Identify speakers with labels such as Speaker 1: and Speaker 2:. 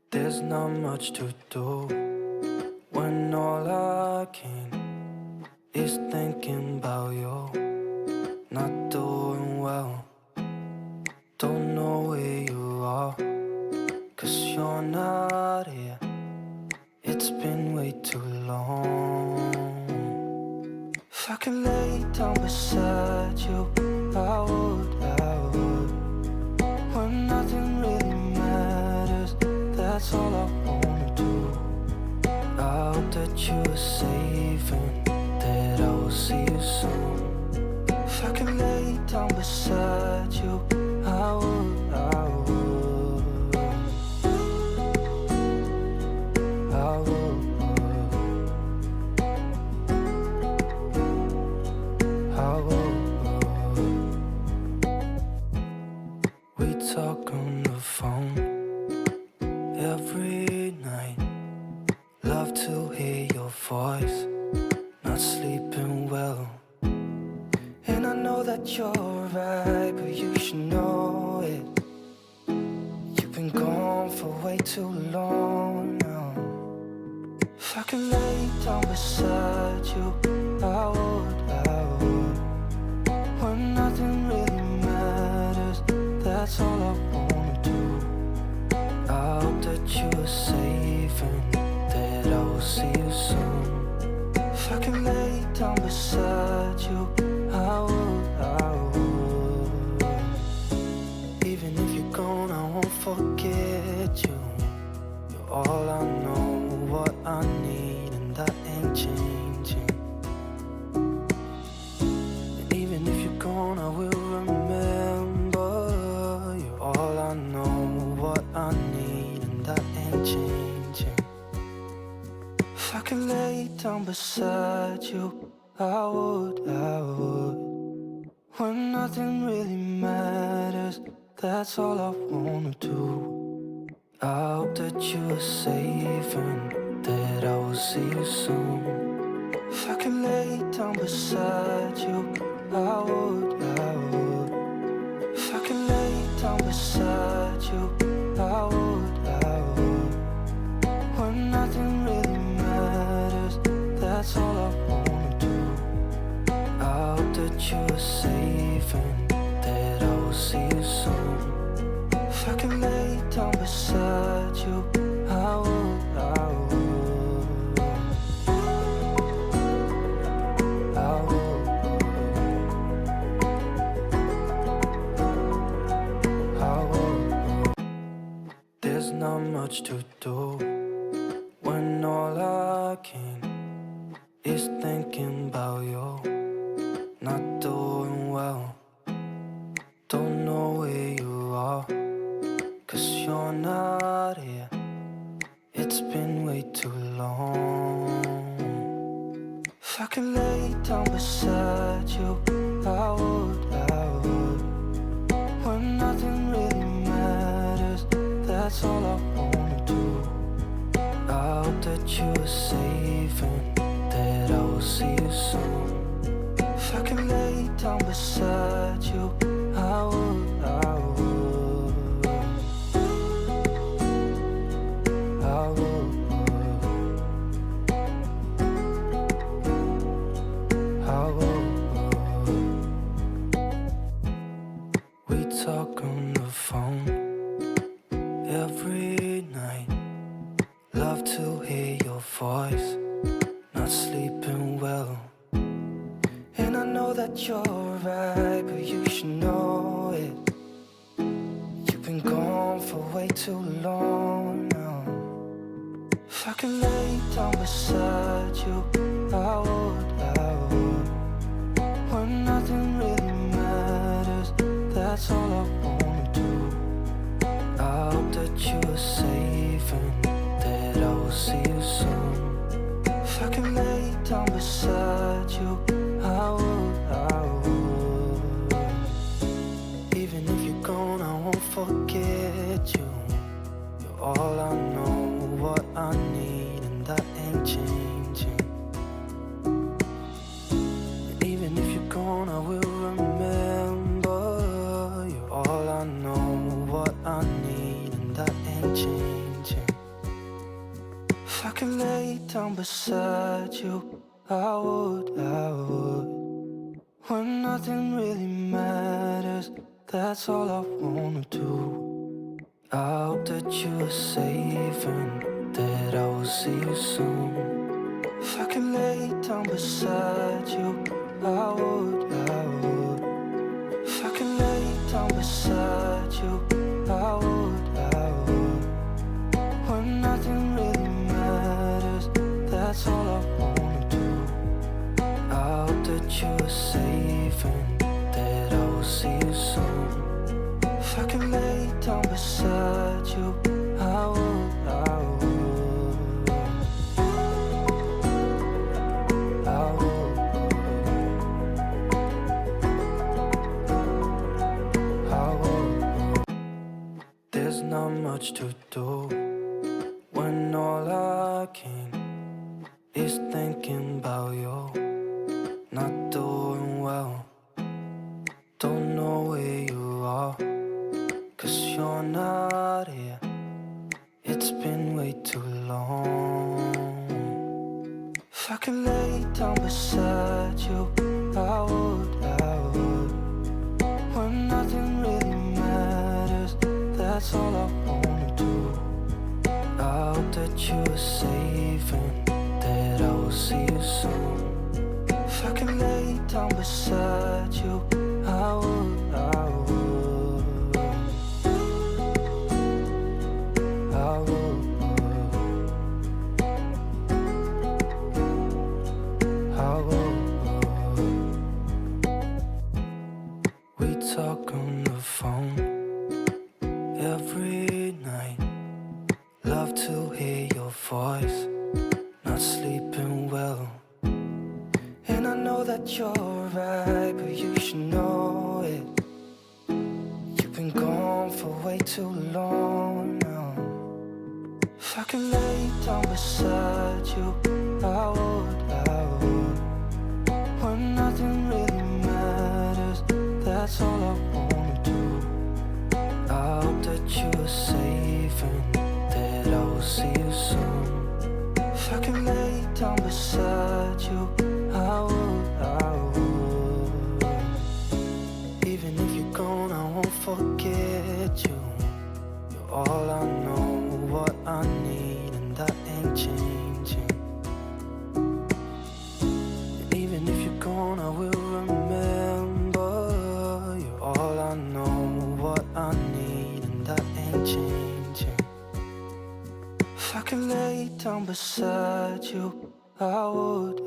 Speaker 1: There's not much to do when all I can is thinking about you. Not doing well, don't know where you are, 'cause you're not here. It's been way too long. If I could lay down beside you, I would. When nothing really matters, that's all I wanna do. I hope that you are safe and that I will see you soon. If I could lay down beside you, I would. We talk on the phone every night. Love to hear your voice. Not sleeping well, and I know that you're right, but you should know it. You've been gone for way too long now. If I could lay down beside you, I would. When nothing really matters, that's all I wanna do. I hope that you are safe and that I will see you soon. If I could lay down beside you, I would. Even if you're gone, I won't forget you. You're all I know, what I need, and that ain't changing. And even if you're gone, I will remember. You're all I know, what I need, and that ain't changing. If I could lay down beside you, I would. When nothing really matters, that's all I wanna do. I hope that you are safe and that I will see you soon. If I could lay down beside you, I would. If I could lay down beside you, I would. When nothing really matters, that's all I wanna do. I hope that you are safe and that I will see you soon. If I could lay down beside you, I would. There's not much to do when all I can is thinking about you. Not doing well, don't know where you are, 'cause you're not here. It's been way too long. If I could lay down beside you, I would. When nothing really matters, that's all I wanna do. I hope that you are safe and that I will see you soon. If I could lay down beside you, I would. We talk on the phone every night. Love to hear your voice. Not sleeping well, and I know that you're right, but you should know it. You've been gone for way too long now. If I could lay down beside you, I would. When nothing really matters, that's all I wanna do. I hope that you are safe and that I will see you soon. If I could lay down beside you, I would. Even if you're gone, I won't forget you. You're all I know, what I need, and that ain't changing. And even if you're gone, I will remember. You're all I know, what I need, and that ain't changing. could lay down beside you, I would. When nothing really matters, that's all I wanna do. I hope that you are safe and that I will see you soon. If I could lay down beside you, I would. If I could lay down beside you, I would. When nothing really matters, that's all I wanna do. I hope that you are safe and that I will see you soon. If I could lay down beside you, I would. I would. There's not much to do when all I can is thinking about you. Not doing well, don't know where you are, 'cause you're not here. It's been way too long. If I could lay down beside you, I would. When nothing really matters, that's all I wanna do. I hope that you are safe and that I will see you soon. If I could lay down beside you, I would. I would. I would. I would. We talk on the phone every night. Love to hear your voice. Not sleeping well, and I know that you're right, but you should know it. You've been gone for way too long now. If I could lay down beside you, I would. When nothing really matters, that's all I wanna do. I hope that you are safe and that I will see you soon. If I could lay down beside you, I would. Even if you're gone, I won't forget you. You're all I know, what I need, and that ain't changing. And even if you're gone, I will remember. You're all I know, what I need, and that ain't changing. If I could lay down beside you, I would.